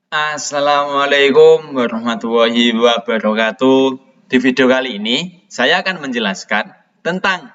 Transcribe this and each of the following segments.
Assalamualaikum warahmatullahi wabarakatuh. Di video kali ini, saya akan menjelaskan tentang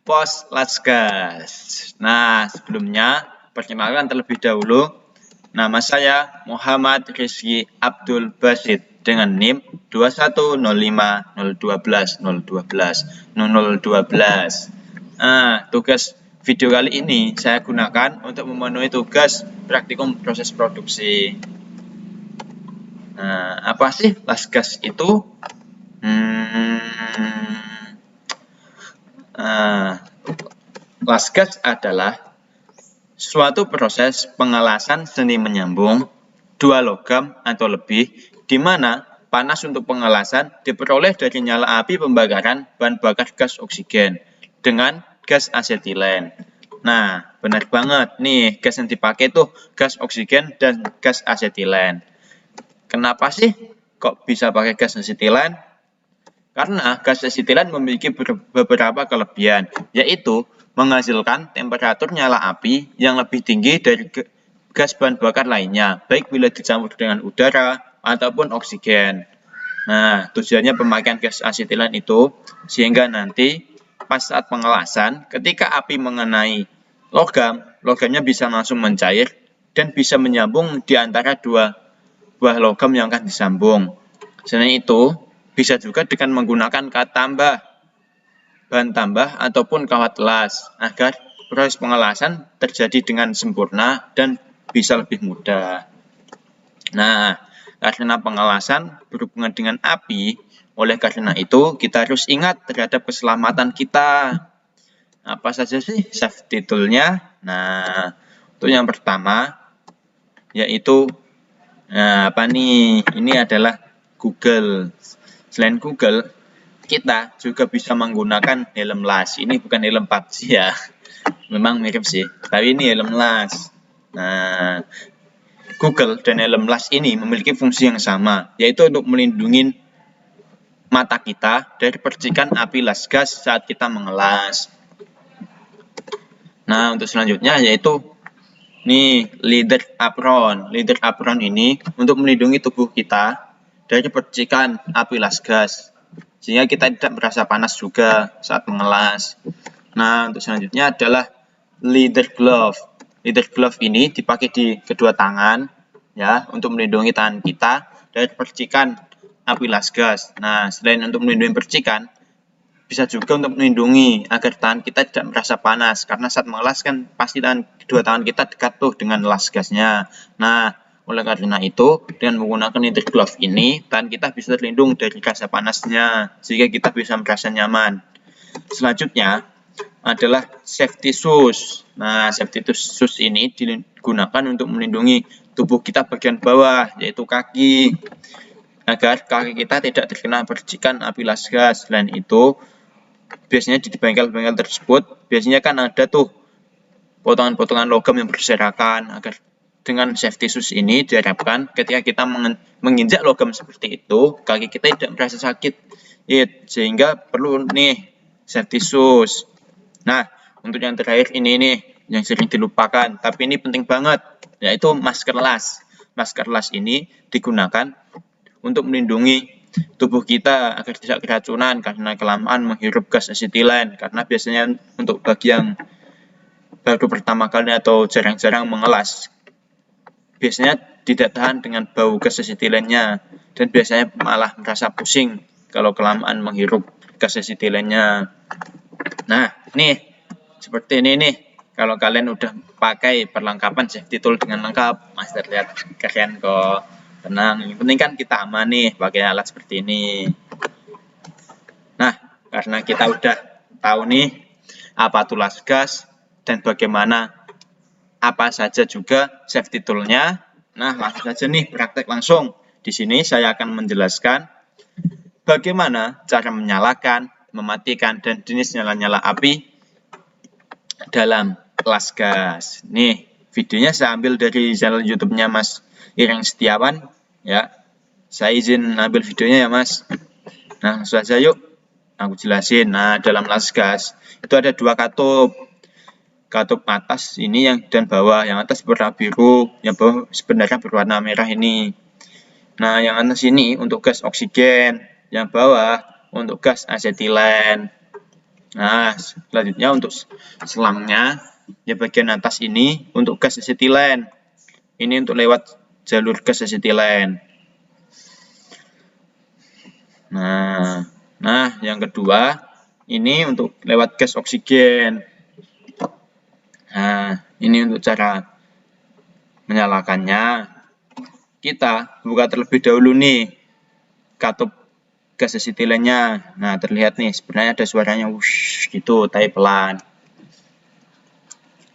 pos Lasgas. Nah, sebelumnya, perkenalkan terlebih dahulu, nama saya Muhammad Rizky Abdul Basit dengan NIM 2105012012 Nah, tugas video kali ini saya gunakan untuk memenuhi tugas praktikum proses produksi. Nah, apa sih Lasgas itu? Lasgas adalah suatu proses pengelasan seni menyambung dua logam atau lebih, di mana panas untuk pengelasan diperoleh dari nyala api pembakaran bahan bakar gas oksigen dengan gas asetilen. Nah, benar banget nih, gas yang dipakai tuh gas oksigen dan gas asetilen. Kenapa sih kok bisa pakai gas asetilen? Karena gas asetilen memiliki beberapa kelebihan, yaitu menghasilkan temperatur nyala api yang lebih tinggi dari gas bahan bakar lainnya, baik bila dicampur dengan udara ataupun oksigen. Nah, tujuannya pemakaian gas asetilen itu sehingga nanti pas saat pengelasan, ketika api mengenai logamnya bisa langsung mencair dan bisa menyambung di antara dua buah logam yang akan disambung. Selain itu, bisa juga dengan menggunakan bahan tambah ataupun kawat las agar proses pengelasan terjadi dengan sempurna dan bisa lebih mudah. Nah, karena pengelasan berhubungan dengan api, oleh karena itu kita harus ingat terhadap keselamatan kita. Apa saja sih safety tool-nya? Nah, untuk yang pertama yaitu apa nih? Ini adalah Google. Selain Google, kita juga bisa menggunakan helm las. Ini bukan helm PUBG ya. Memang mirip sih, tapi ini helm las. Nah, Google dan helm las ini memiliki fungsi yang sama, yaitu untuk melindungi mata kita dari percikan api las gas saat kita mengelas. Nah, untuk selanjutnya yaitu nih leader apron. Leader apron ini untuk melindungi tubuh kita dari percikan api las gas, sehingga kita tidak merasa panas juga saat mengelas. Nah, untuk selanjutnya adalah leader glove. Leader glove ini dipakai di kedua tangan ya untuk melindungi tangan kita dari percikan api las gas. Nah, selain untuk melindungi percikan, bisa juga untuk melindungi agar tangan kita tidak merasa panas, karena saat mengelas kan pasti kedua tangan kita dekat tuh dengan las gasnya. Nah, oleh karena itu dengan menggunakan leather glove ini tangan kita bisa terlindung dari rasa panasnya sehingga kita bisa merasa nyaman. Selanjutnya adalah safety shoes. Nah, safety shoes ini digunakan untuk melindungi tubuh kita bagian bawah, yaitu kaki, agar kaki kita tidak terkena percikan api las gas. Selain itu, biasanya di bengkel-bengkel tersebut biasanya kan ada tuh potongan-potongan logam yang berserakan, agar dengan safety shoes ini diharapkan ketika kita menginjak logam seperti itu, kaki kita tidak merasa sakit, sehingga perlu nih safety shoes. Nah, untuk yang terakhir ini nih yang sering dilupakan, tapi ini penting banget, yaitu masker las. Masker las ini digunakan untuk melindungi tubuh kita agar tidak keracunan karena kelamaan menghirup gas asetilen, karena biasanya untuk bagi yang baru pertama kali atau jarang-jarang mengelas, biasanya tidak tahan dengan bau gas asetilennya dan biasanya malah merasa pusing kalau kelamaan menghirup gas asetilennya. Nah, nih seperti ini nih, kalau kalian udah pakai perlengkapan safety tool dengan lengkap, Mas terlihat keren kok. Tenang, yang penting kan kita aman nih pakai alat seperti ini. Nah, karena kita udah tahu nih apa itu las gas dan bagaimana apa saja juga safety tool-nya. Nah, langsung saja nih praktek langsung. Di sini saya akan menjelaskan bagaimana cara menyalakan, mematikan, dan jenis nyala-nyala api dalam las gas. Nih, videonya saya ambil dari channel YouTube-nya Mas Ireng Setiawan ya. Saya izin ambil videonya ya Mas. Nah, langsung saja yuk aku jelasin. Nah, dalam las gas itu ada dua katup. katup atas ini dan bawah. Yang atas berwarna biru, yang bawah sebenarnya berwarna merah ini. Nah, yang atas ini untuk gas oksigen, yang bawah untuk gas asetilen. Nah, selanjutnya untuk selangnya, ya bagian atas ini untuk gas asetilen. Ini untuk lewat jalur gas asetilen. Nah, yang kedua ini untuk lewat gas oksigen. Nah, ini untuk cara menyalakannya. Kita buka terlebih dahulu nih katup gas asetilennya. Nah, terlihat nih sebenarnya ada suaranya wush gitu, tapi pelan.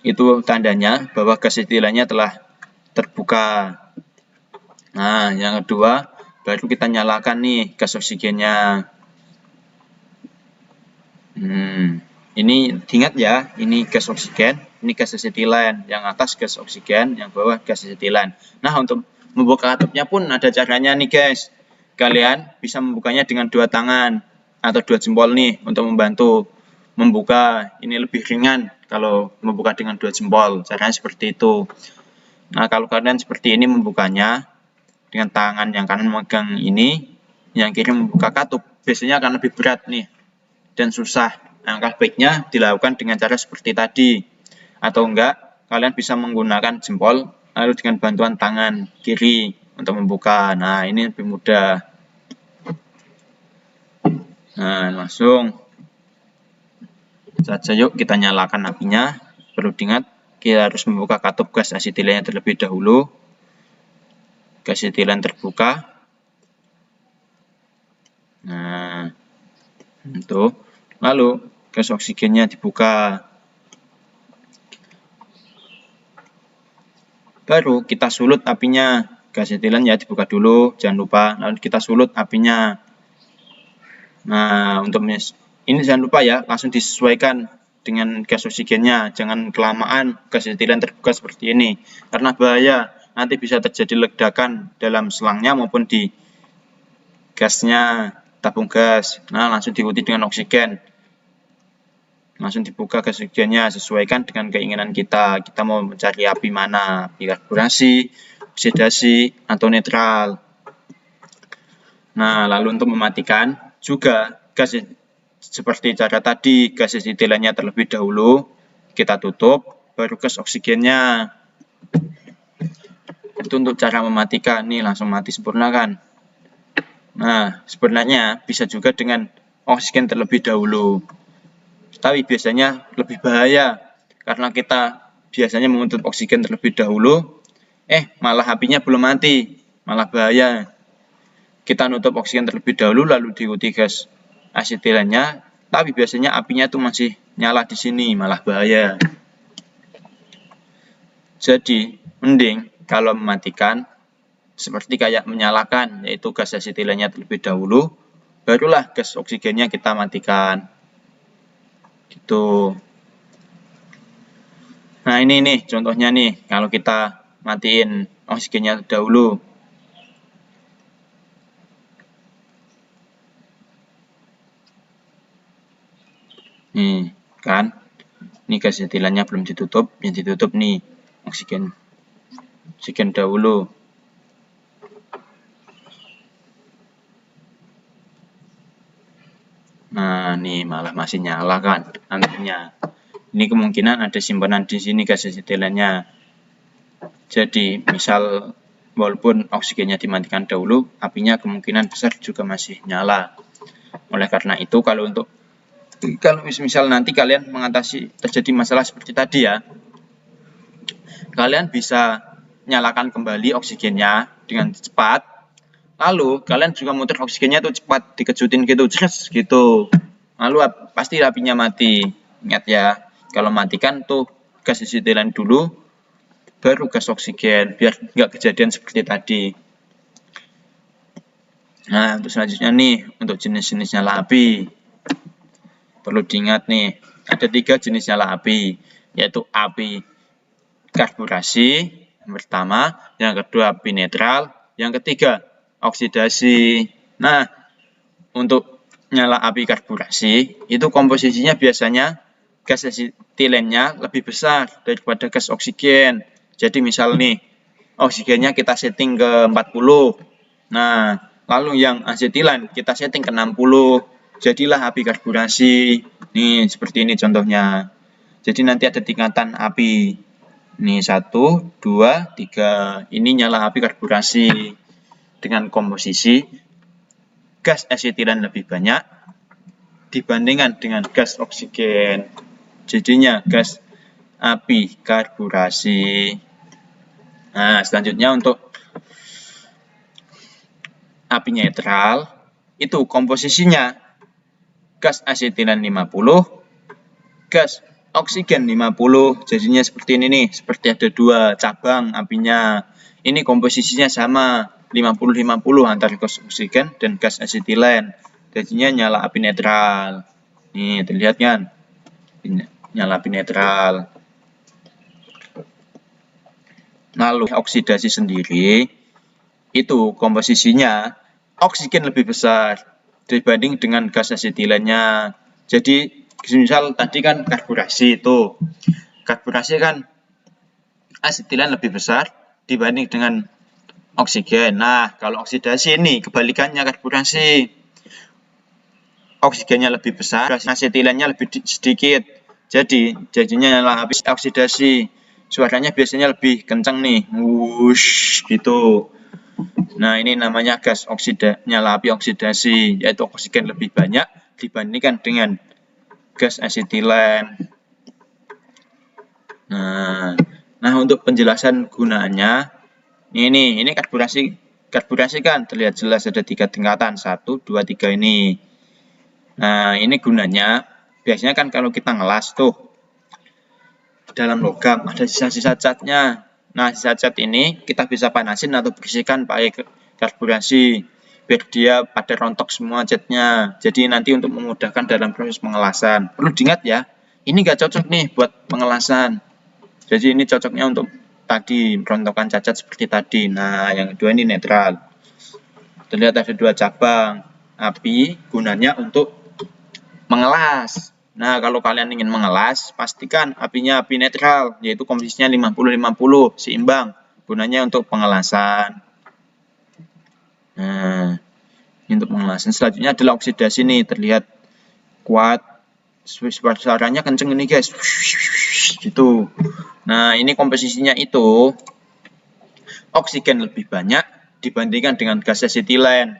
Itu tandanya bahwa gas asetilennya telah terbuka. Nah, yang kedua baru kita nyalakan nih gas oksigennya. Ini diingat ya, ini gas oksigen, ini gas asetilen. Yang atas gas oksigen, yang bawah gas asetilen. Nah, untuk membuka katupnya pun ada caranya nih guys. Kalian bisa membukanya dengan 2 tangan atau 2 jempol nih untuk membantu membuka. Ini lebih ringan kalau membuka dengan 2 jempol. Caranya seperti itu. Nah, kalau kalian seperti ini membukanya dengan tangan yang kanan memegang ini, yang kiri membuka katup, biasanya akan lebih berat nih dan susah. Langkah baiknya dilakukan dengan cara seperti tadi, atau enggak kalian bisa menggunakan jempol lalu dengan bantuan tangan kiri untuk membuka. Nah, ini lebih mudah. Nah, langsung saja yuk kita nyalakan apinya. Perlu diingat kita harus membuka katup gas asetilennya terlebih dahulu. Gas asetilen terbuka. Nah, itu lalu gas oksigennya dibuka. Baru kita sulut apinya. Gas asetilen ya dibuka dulu, jangan lupa. Lalu kita sulut apinya. Nah, untuk ini jangan lupa ya, langsung disesuaikan dengan gas oksigennya. Jangan kelamaan gas asetilen terbuka seperti ini, karena bahaya. Nanti bisa terjadi ledakan dalam selangnya maupun di gasnya, tabung gas. Nah, langsung diikuti dengan oksigen. Langsung dibuka gas oksigennya, sesuaikan dengan keinginan kita. Kita mau mencari api mana, api karburasi, oksidasi, atau netral. Nah, lalu untuk mematikan juga gas seperti cara tadi, gas asetilennya terlebih dahulu kita tutup, baru gas oksigennya. Itu untuk cara mematikan. Nih, langsung mati sempurna kan. Nah, sebenarnya bisa juga dengan oksigen terlebih dahulu. Tapi biasanya lebih bahaya karena kita biasanya menuntut oksigen terlebih dahulu, malah apinya belum mati, malah bahaya. Kita nutup oksigen terlebih dahulu lalu diikuti gas asetilennya, tapi biasanya apinya tuh masih nyala di sini, malah bahaya. Jadi, mending kalau mematikan seperti kayak menyalakan, yaitu gas asetilennya terlebih dahulu, barulah gas oksigennya kita matikan. Gitu. Nah, ini nih contohnya nih, kalau kita matiin oksigennya dahulu. Nih, kan? Ini gas asetilennya belum ditutup, yang ditutup nih oksigen dahulu. Nah, nih malah masih nyala kan antrinya. Ini kemungkinan ada simpanan di sini gas asetilennya. Jadi, misal walaupun oksigennya dimatikan dahulu, apinya kemungkinan besar juga masih nyala. Oleh karena itu, kalau misal nanti kalian mengatasi terjadi masalah seperti tadi ya, kalian bisa nyalakan kembali oksigennya dengan cepat. Lalu kalian juga muter oksigennya tuh cepat, dikejutin gitu, jelas gitu. Lalu pasti apinya mati. Ingat ya, kalau matikan tuh gas asetilen dulu, baru gas oksigen, biar nggak kejadian seperti tadi. Nah, untuk selanjutnya nih, untuk jenis-jenis nyala api. Perlu diingat nih, ada 3 jenis nyala api, yaitu api karburasi, yang pertama, yang kedua api netral, yang ketiga oksidasi. Nah, untuk nyala api karburasi, itu komposisinya biasanya gas asetilennya lebih besar daripada gas oksigen. Jadi misal nih, oksigennya kita setting ke 40. Nah, lalu yang asetilen kita setting ke 60. Jadilah api karburasi. Nih, seperti ini contohnya. Jadi nanti ada tingkatan api. Ini 1, 2, 3. Ini nyala api karburasi dengan komposisi gas asetilen lebih banyak dibandingkan dengan gas oksigen. Jadinya gas api karburasi. Nah, selanjutnya untuk api netral, itu komposisinya gas asetilen 50, gas oksigen 50. Jadinya seperti ini nih, seperti ada dua cabang apinya. Ini komposisinya sama, 50-50 antara gas oksigen dan gas asetilen. Jadinya nyala api netral. Nih, terlihat kan? Nyala api netral. Lalu oksidasi sendiri, itu komposisinya oksigen lebih besar dibanding dengan gas asetilennya. Jadi, misal tadi kan karburasi itu. Karburasi kan asetilen lebih besar dibanding dengan oksigen. Nah, kalau oksidasi ini kebalikannya karburasi. Oksigennya lebih besar, asetilennya lebih sedikit. Jadinya nyala api oksidasi. Suaranya biasanya lebih kencang nih. Wush, gitu. Nah, ini namanya gas nyala api oksidasi, yaitu oksigen lebih banyak dibandingkan dengan gas asetilen. Nah, untuk penjelasan gunanya, ini karburasi kan terlihat jelas ada 3 tingkatan, 1, 2, 3 ini. Nah, ini gunanya, biasanya kan kalau kita ngelas tuh, dalam logam ada sisa-sisa catnya. Nah, sisa cat ini kita bisa panasin atau bersihkan pakai karburasi, biar dia pada rontok semua catnya. Jadi nanti untuk memudahkan dalam proses pengelasan. Perlu diingat ya, ini nggak cocok nih buat pengelasan. Jadi ini cocoknya untuk tadi, rontokan cacat seperti tadi. Nah, yang kedua ini netral. Terlihat ada 2 cabang api, gunanya untuk mengelas. Nah, kalau kalian ingin mengelas, pastikan apinya api netral, yaitu komposisinya 50-50, seimbang. Gunanya untuk pengelasan. Nah, ini untuk pengelasan. Selanjutnya adalah oksidasi nih, terlihat kuat. Suaranya kenceng ini guys. Gitu. Nah, ini komposisinya itu oksigen lebih banyak dibandingkan dengan gas asetilen.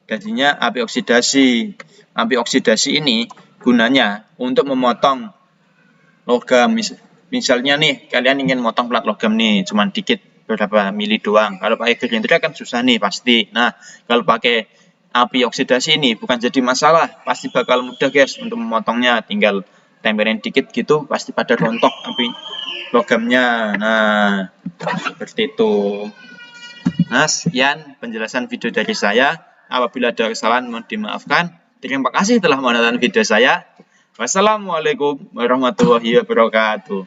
Jadinya api oksidasi. Api oksidasi ini gunanya untuk memotong logam. Misalnya nih, kalian ingin motong plat logam nih, cuman dikit, beberapa mili doang. Kalau pakai gerindra kan susah nih pasti. Nah, kalau pakai api oksidasi ini bukan jadi masalah, pasti bakal mudah guys untuk memotongnya. Tinggal tempelin dikit gitu, pasti pada rontok api logamnya. Nah, seperti itu. Nah, sekian penjelasan video dari saya. Apabila ada kesalahan mohon dimaafkan. Terima kasih telah menonton video saya. Wassalamualaikum warahmatullahi wabarakatuh.